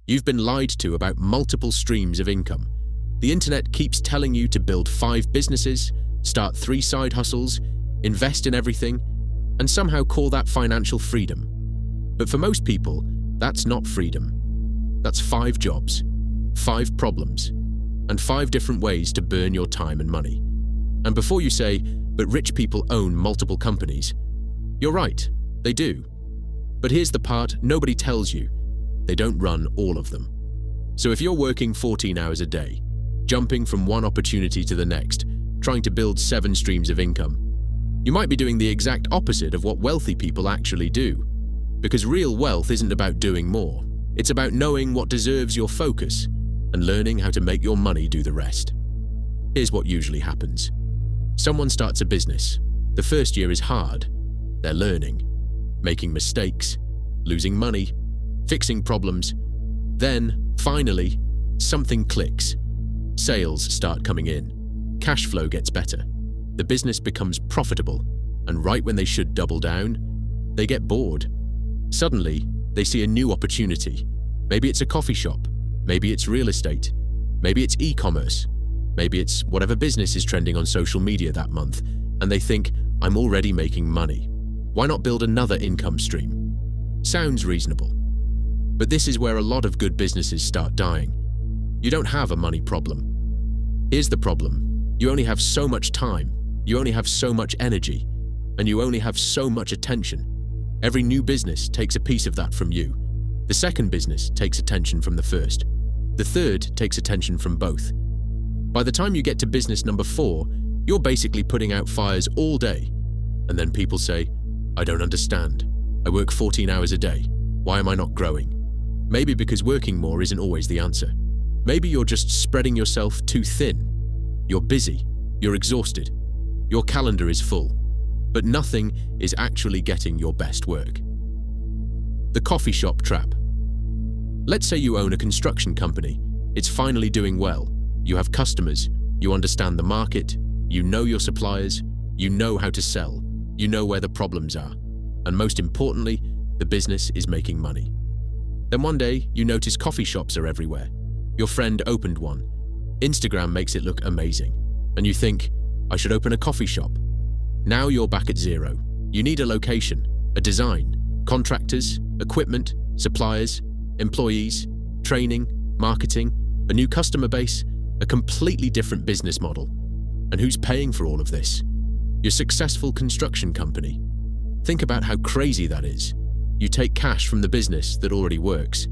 You've been lied to about multiple streams of income. The internet keeps telling you to build 5 businesses, start 3 side hustles, invest in everything, and somehow call that financial freedom. But for most people, that's not freedom. That's 5 jobs, 5 problems, and 5 different ways to burn your time and money. And before you say, but rich people own multiple companies, you're right, they do. But here's the part nobody tells you. They don't run all of them. So if you're working 14 hours a day, jumping from one opportunity to the next, trying to build 7 streams of income, you might be doing the exact opposite of what wealthy people actually do. Because real wealth isn't about doing more. It's about knowing what deserves your focus and learning how to make your money do the rest. Here's what usually happens. Someone starts a business. The first year is hard. They're learning, making mistakes, losing money, fixing problems. Then, finally, something clicks. Sales start coming in. Cash flow gets better. The business becomes profitable, and right when they should double down, they get bored. Suddenly, they see a new opportunity. Maybe it's a coffee shop. Maybe it's real estate. Maybe it's e-commerce. Maybe it's whatever business is trending on social media that month, and they think, I'm already making money. Why not build another income stream? Sounds reasonable. But this is where a lot of good businesses start dying. You don't have a money problem. Here's the problem. You only have so much time. You only have so much energy. And you only have so much attention. Every new business takes a piece of that from you. The second business takes attention from the first. The third takes attention from both. By the time you get to business number 4, you're basically putting out fires all day. And then people say, I don't understand. I work 14 hours a day. Why am I not growing? Maybe because working more isn't always the answer. Maybe you're just spreading yourself too thin. You're busy. You're exhausted. Your calendar is full. But nothing is actually getting your best work. The coffee shop trap. Let's say you own a construction company. It's finally doing well. You have customers. You understand the market. You know your suppliers. You know how to sell. You know where the problems are. And most importantly, the business is making money. Then one day, you notice coffee shops are everywhere. Your friend opened one. Instagram makes it look amazing. And you think, I should open a coffee shop. Now you're back at zero. You need a location, a design, contractors, equipment, suppliers, employees, training, marketing, a new customer base, a completely different business model. And who's paying for all of this? Your successful construction company. Think about how crazy that is. You take cash from the business that already works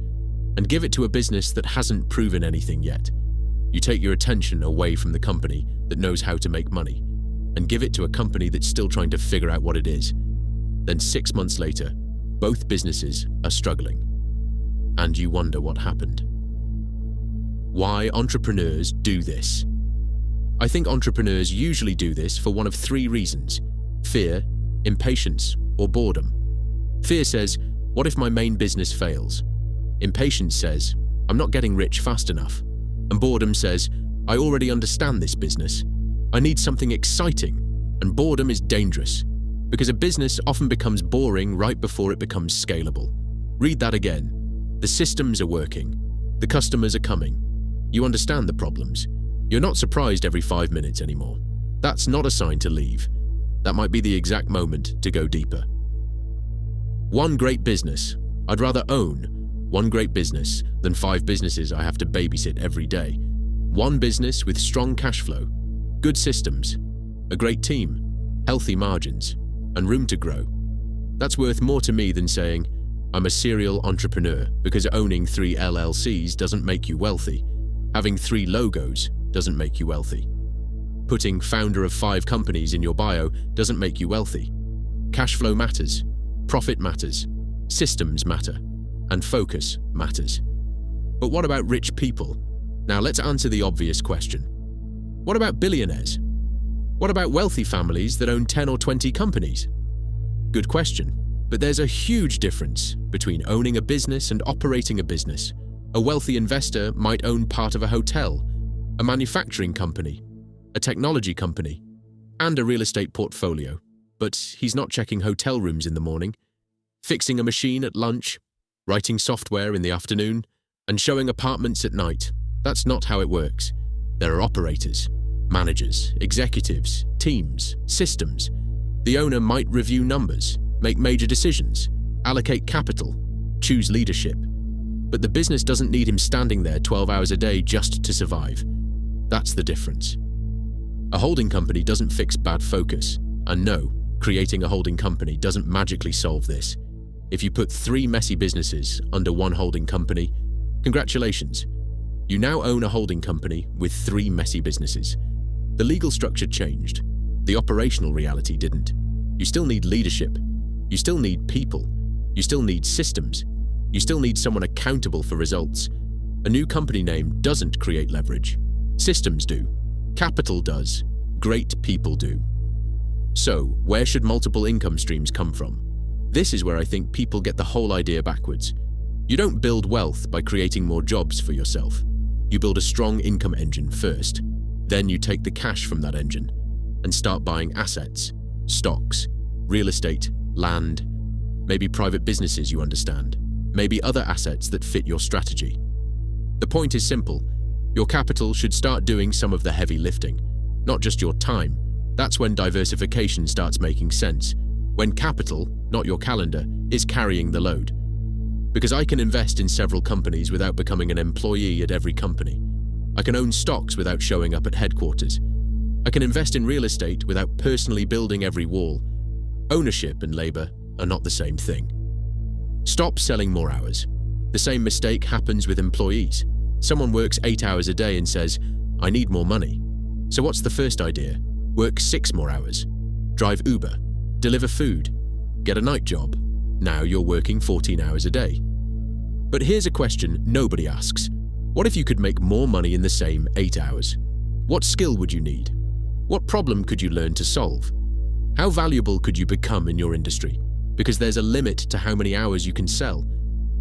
and give it to a business that hasn't proven anything yet. You take your attention away from the company that knows how to make money and give it to a company that's still trying to figure out what it is. Then 6 months later, both businesses are struggling. And you wonder what happened. Why entrepreneurs do this? I think entrepreneurs usually do this for one of 3 reasons: fear, impatience, or boredom. Fear says, what if my main business fails? Impatience says, I'm not getting rich fast enough. And boredom says, I already understand this business. I need something exciting. And boredom is dangerous, because a business often becomes boring right before it becomes scalable. Read that again. The systems are working. The customers are coming. You understand the problems. You're not surprised every 5 minutes anymore. That's not a sign to leave. That might be the exact moment to go deeper. One great business. I'd rather own one great business than 5 businesses I have to babysit every day. One business with strong cash flow, good systems, a great team, healthy margins, and room to grow. That's worth more to me than saying, I'm a serial entrepreneur, because owning 3 LLCs doesn't make you wealthy. Having 3 logos doesn't make you wealthy. Putting founder of 5 companies in your bio doesn't make you wealthy. Cash flow matters, profit matters, systems matter, and focus matters. But what about rich people? Now let's answer the obvious question. What about billionaires? What about wealthy families that own 10 or 20 companies? Good question, but there's a huge difference between owning a business and operating a business. A wealthy investor might own part of a hotel, a manufacturing company, a technology company, and a real estate portfolio. But he's not checking hotel rooms in the morning, fixing a machine at lunch, writing software in the afternoon, And showing apartments at night, that's not how it works. There are operators, managers, executives, teams, systems. The owner might review numbers, make major decisions, allocate capital, choose leadership. But the business doesn't need him standing there 12 hours a day just to survive. That's the difference. A holding company doesn't fix bad focus. And no, creating a holding company doesn't magically solve this. If you put 3 messy businesses under one holding company, congratulations. You now own a holding company with 3 messy businesses. The legal structure changed. The operational reality didn't. You still need leadership. You still need people. You still need systems. You still need someone accountable for results. A new company name doesn't create leverage. Systems do. Capital does. Great people do. So, where should multiple income streams come from? This is where I think people get the whole idea backwards. You don't build wealth by creating more jobs for yourself. You build a strong income engine first. Then you take the cash from that engine and start buying assets, stocks, real estate, land, maybe private businesses you understand, maybe other assets that fit your strategy. The point is simple. Your capital should start doing some of the heavy lifting, not just your time. That's when diversification starts making sense. When capital, not your calendar, is carrying the load. Because I can invest in several companies without becoming an employee at every company. I can own stocks without showing up at headquarters. I can invest in real estate without personally building every wall. Ownership and labor are not the same thing. Stop selling more hours. The same mistake happens with employees. Someone works 8 hours a day and says, I need more money. So what's the first idea? Work 6 more hours. Drive Uber. Deliver food. Get a night job. Now you're working 14 hours a day. But here's a question nobody asks. What if you could make more money in the same 8 hours? What skill would you need? What problem could you learn to solve? How valuable could you become in your industry? Because there's a limit to how many hours you can sell,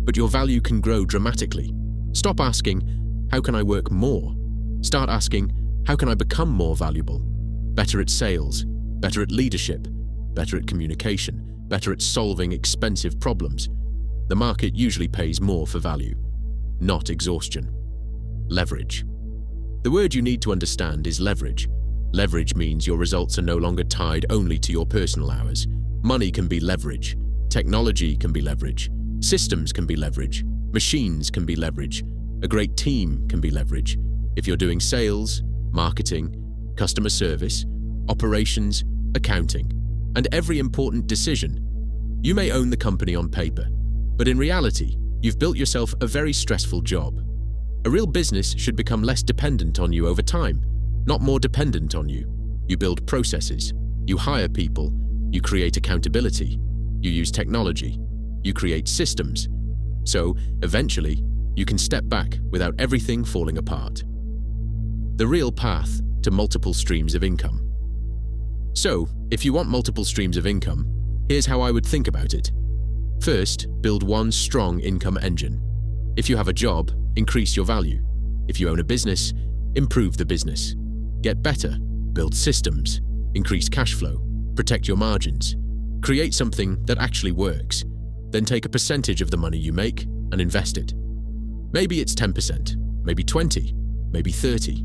but your value can grow dramatically. Stop asking, how can I work more? Start asking, how can I become more valuable? Better at sales, better at leadership, better at communication, better at solving expensive problems. The market usually pays more for value, not exhaustion. Leverage. The word you need to understand is leverage. Leverage means your results are no longer tied only to your personal hours. Money can be leverage. Technology can be leverage. Systems can be leverage. Machines can be leverage. A great team can be leverage. If you're doing sales, marketing, customer service, operations, accounting, and every important decision, you may own the company on paper, but in reality, you've built yourself a very stressful job. A real business should become less dependent on you over time, not more dependent on you. You build processes, you hire people, you create accountability, you use technology, you create systems. So, eventually, you can step back without everything falling apart. The real path to multiple streams of income. So, if you want multiple streams of income, here's how I would think about it. First, build one strong income engine. If you have a job, increase your value. If you own a business, improve the business. Get better, build systems, increase cash flow, protect your margins. Create something that actually works. Then take a percentage of the money you make and invest it. Maybe it's 10%, maybe 20, maybe 30.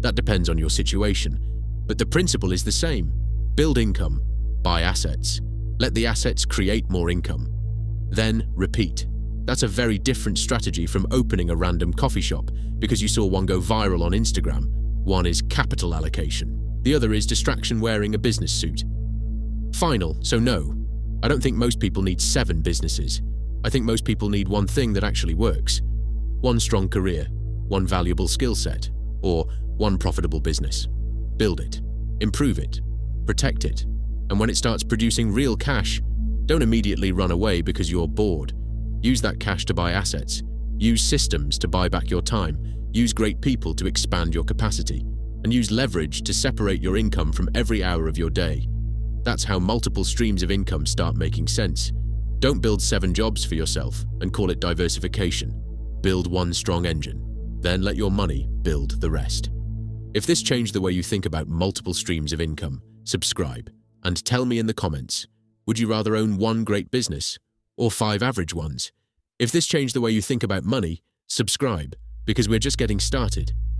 That depends on your situation, but the principle is the same. Build income, buy assets. Let the assets create more income. Then repeat. That's a very different strategy from opening a random coffee shop because you saw one go viral on Instagram. One is capital allocation. The other is distraction wearing a business suit. Final, so no. I don't think most people need 7 businesses. I think most people need one thing that actually works. One strong career, one valuable skill set, or one profitable business. Build it, improve it, protect it, and when it starts producing real cash, don't immediately run away because you're bored. Use that cash to buy assets. Use systems to buy back your time. Use great people to expand your capacity. And use leverage to separate your income from every hour of your day. That's how multiple streams of income start making sense. Don't build 7 jobs for yourself and call it diversification. Build one strong engine. Then let your money build the rest. If this changed the way you think about multiple streams of income, subscribe and tell me in the comments, would you rather own one great business or 5 average ones? If this changed the way you think about money, Subscribe, because we're just getting started.